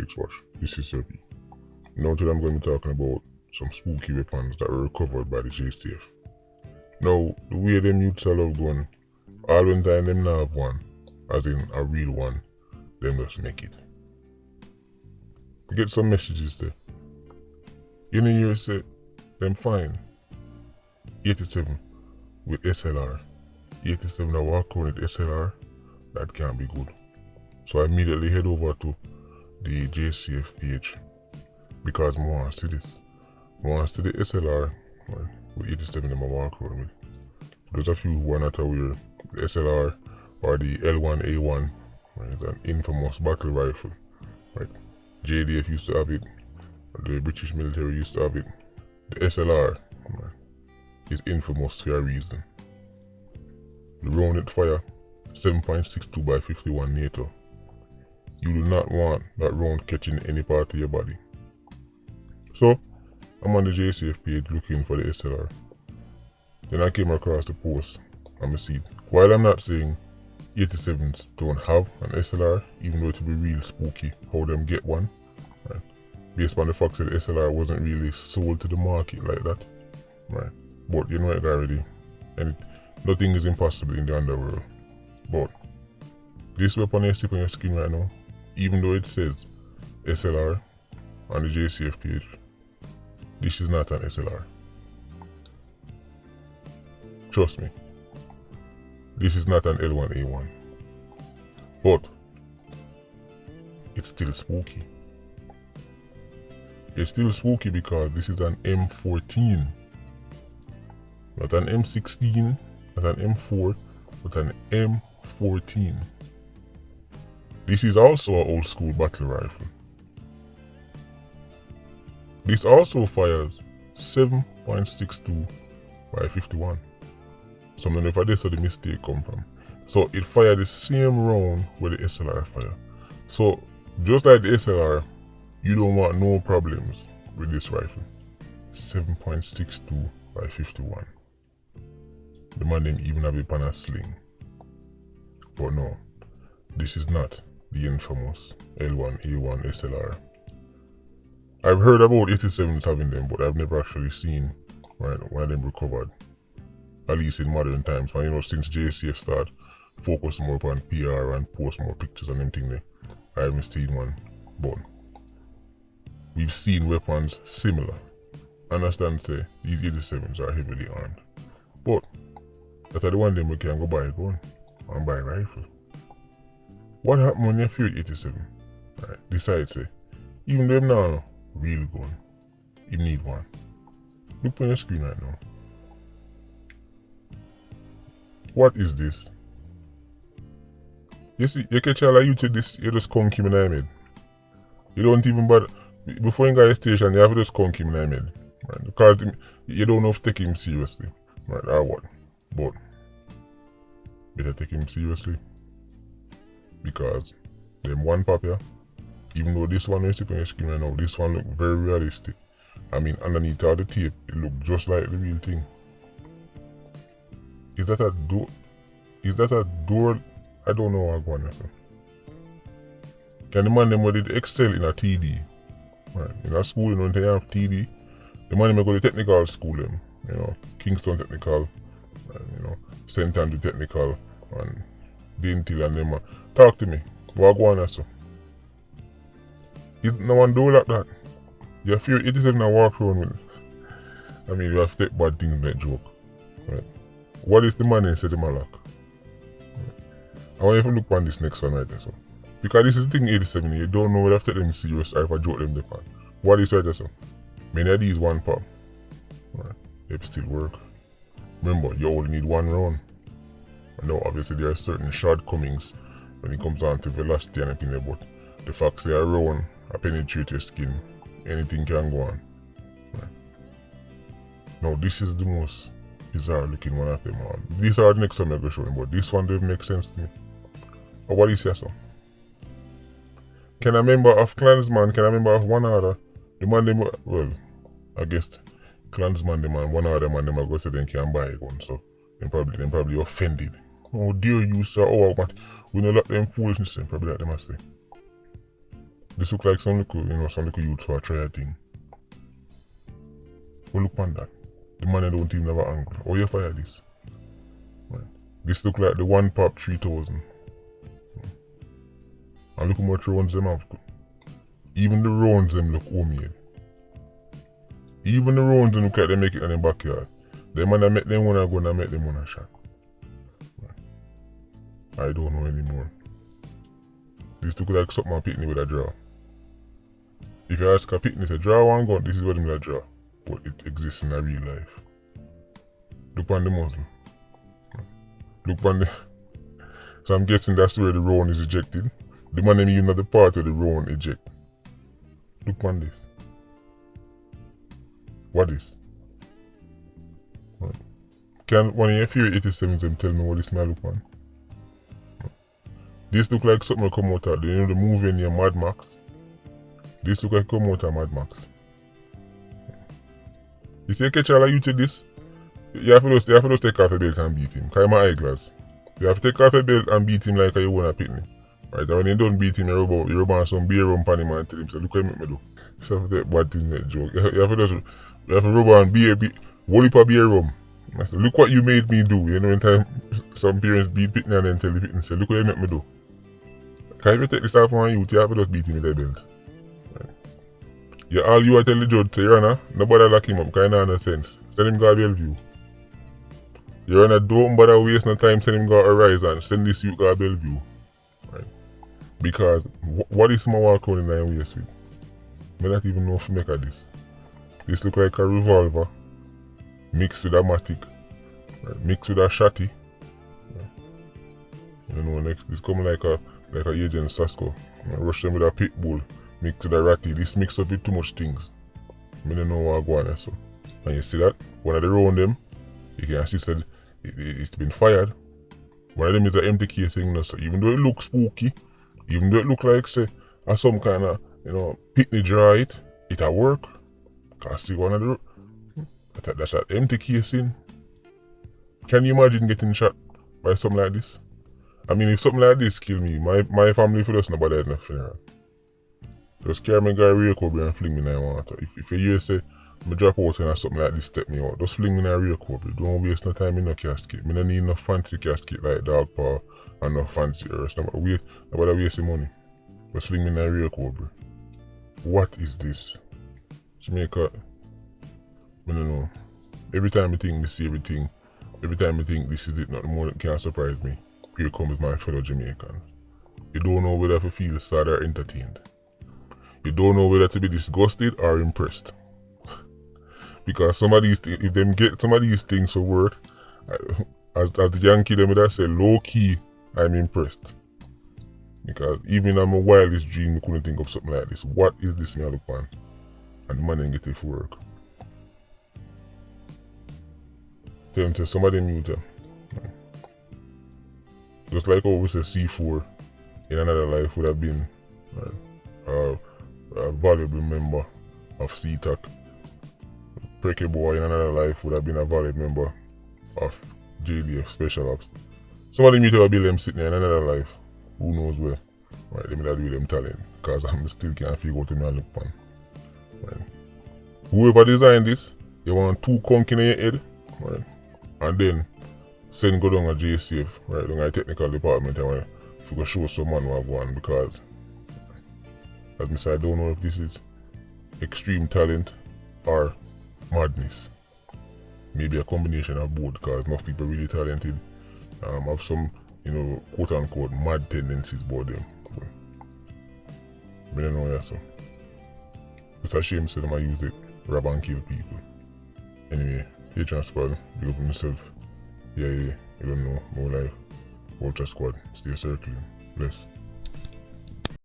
Politricks watch. This is Serbi. Now today I'm going to be talking about some spooky weapons that were recovered by the JCF. Now, the way them youths are love gun, all when time them not have one, as in a real one, them just make it. I get some messages there. In the year say, them fine. 87 with SLR. 87 I walk around with SLR, that can't be good. So I immediately head over to the JCF page because I want to see this. I want to see the SLR with 87 in my walk around with. There's a few who are not aware. The SLR or the L1A1 is an infamous battle rifle. Right? JDF used to have it. The British military used to have it. The SLR is infamous for a reason. The round it fire 7.62 by 51 NATO. You do not want that round catching any part of your body. So, I'm on the JCF page looking for the SLR. Then I came across the post and I see it. While I'm not saying 87s don't have an SLR, even though it would be real spooky how them get one, right? Based on the fact that the SLR wasn't really sold to the market like that, right? But you know it already, and nothing is impossible in the underworld. But this weapon you see on your screen right now, even though it says SLR on the JCF page, this is not an SLR. Trust me, this is not an L1A1. But it's still spooky. It's still spooky because this is an M14. Not an M16, not an M4, but an M14. This is also an old school battle rifle. This also fires 7.62 by 51. So I don't know if that's where the mistake come from. So it fired the same round where the SLR fire. So just like the SLR, you don't want no problems with this rifle. 7.62 by 51. The man didn't even have it on a sling. But no, this is not the infamous L1A1 SLR. I've heard about 87s having them, but I've never actually seen one of them recovered. At least in modern times, since JCF started focus more upon PR and post more pictures and them thing there, I haven't seen one. But we've seen weapons similar. Understand say these 87s are heavily armed. But that's the one them we can go buy a gun and buy a rifle. What happened when you feel 87? Right, decide say, even though now real gun, you need one. Look on your screen right now. What is this? You see, you catch all of you to this, you just conk him in the head. You don't even bother, before you go to the station, you have to just conk him in the head. Right? Because you don't know if to take him seriously. Right, or what? But, better take him seriously. Because, them one pop here, even though this one you see on your screen right now, this one look very realistic. I mean, underneath all the tape, it look just like the real thing. Is that a door? Is that a door? I don't know how I'm going to say. Can the man them who did excel in a TD? Right. In a school, when they have TD, the man them go to technical school them. Kingston Technical, and, St. Andrew Technical, and Dental and them. Talk to me. What go on and so? Is no one do like that? You feel 87 and walk around with. I mean, you have to take bad things like joke. Right. What is the man and say the malak? I want you to look on this next one right there. So. Because this is the thing 87, you don't know whether to take them serious or if I joke them the pan. What is right there so? Many of these one pop. Right. They still work. Remember, you only need one round. I know obviously there are certain shortcomings when it comes down to velocity and everything there, but the fact they are round, I penetrate your skin, anything can go on. Right. Now this is the most bizarre looking one of them all. These are the next one I'm going to show you, but this one doesn't make sense to me. But what is here so? Can a member of Klansman, can a member of one other, the man them, well, I guess Klansman them and one other man them are going to say they can buy a gun, so they probably offended. Oh dear you sir, oh what, we don't let them foolishness, and probably like them I say. This look like some little youth for a try a thing. Well, look on that. The man don't even have an angle. Oh, you fire this. Right. This look like the one pop 3000. And look how much rounds them have. Even the rounds them look homemade. Even the rounds them look like they make it in the backyard. The man that make them wanna go and make them wanna shot. Right. I don't know anymore. This look like something a picnic with a draw. If you ask a picnic, say draw one gun, this is what I'm gonna draw. But it exists in a real life. Look on the muzzle. Look on the... So I'm guessing that's where the round is ejected. The man ain't even at the part where the round eject. Look on this. What is? Right. Can one of your Fury 87s them tell me what this may look on? This look like something come out of the movie in your Mad Max. This look like come out of Mad Max. You see, catch all of you to this, you have to just take off the belt and beat him. Cause I'm an eyeglass. You have to take off the belt and beat him like you want a picnic. Right, and when you don't beat him, you rub on some beer rum on him and tell him, so look what you make me do. You have to take bad things make joke. You have to rub on beer, whole heap of beer rum. I say, look what you made me do. You know, in time some parents beat picnic and then tell the picnic, say, look what you make me do. Cause if you take this off on you, you have to just beat him with the belt. Yeah, all you are tell the judge, say, Your Honor, nobody lock him up, because it no sense. Send him go to Bellevue. Your Honor, don't bother waste no time, send him go to Horizon, send this youth go to Bellevue. Right? Because, what is my walk around in the waist with? I don't even know if I make of this. This look like a revolver, mixed with a matic, right? Mixed with a shotty. Right? You know, next, this come like a agent Sasko. Rush them with a pit bull. Mix with a ratty, this mix up with too much things. I don't know what I'm going on so. And you see that? One of the round them, you can see that it's been fired. One of them is an empty casing, so even though it looks spooky, even though it look like say some kind of, picnic draw it a work. Can see one of the that's an empty casing. Can you imagine getting shot by something like this? I mean, if something like this kill me, my family for us nobody at the funeral. Just carry me guy real cobra and fling me in the water. If you hear say, I drop out and something like this step me out, just fling me in a real cobra. Don't waste no time in no casket. I don't need no fancy casket like dog paw and no fancy earth. Nobody waste the money. Just fling me in a real cobra. What is this? Jamaica, I don't know. Every time I think this is everything, every time I think this is it, nothing more that can surprise me. Here comes my fellow Jamaicans. You don't know whether to feel sad or entertained. You don't know whether to be disgusted or impressed. Because some of these things, if them get some of these things to work, as the Yankee them would say, low key, I'm impressed. Because even in my wildest dream, I couldn't think of something like this. What is this me I look on? And the man didn't get it for work. Tell them to somebody mute them. Just like how we say C4 in another life would have been a valuable member of CTAC. Preke Boy in another life would have been a valuable member of JDF Special Ops. Somebody meet a bill them sitting in another life. Who knows where? Right, they may not do them talent. Because I still can't figure out what I look on. Right. Whoever designed this, you want 2 conk in your head. Right. And then send go down a JCF, right, down a technical department and if you show some man what go on because as I say, I don't know if this is extreme talent or madness. Maybe a combination of both because most people really talented have some, quote unquote mad tendencies about them. But I don't know that so. It's a shame so them I use it, rob and kill people. Anyway, Patreon squad, big up on myself. Yeah, you don't know, more life. Ultra squad, stay circling. Bless.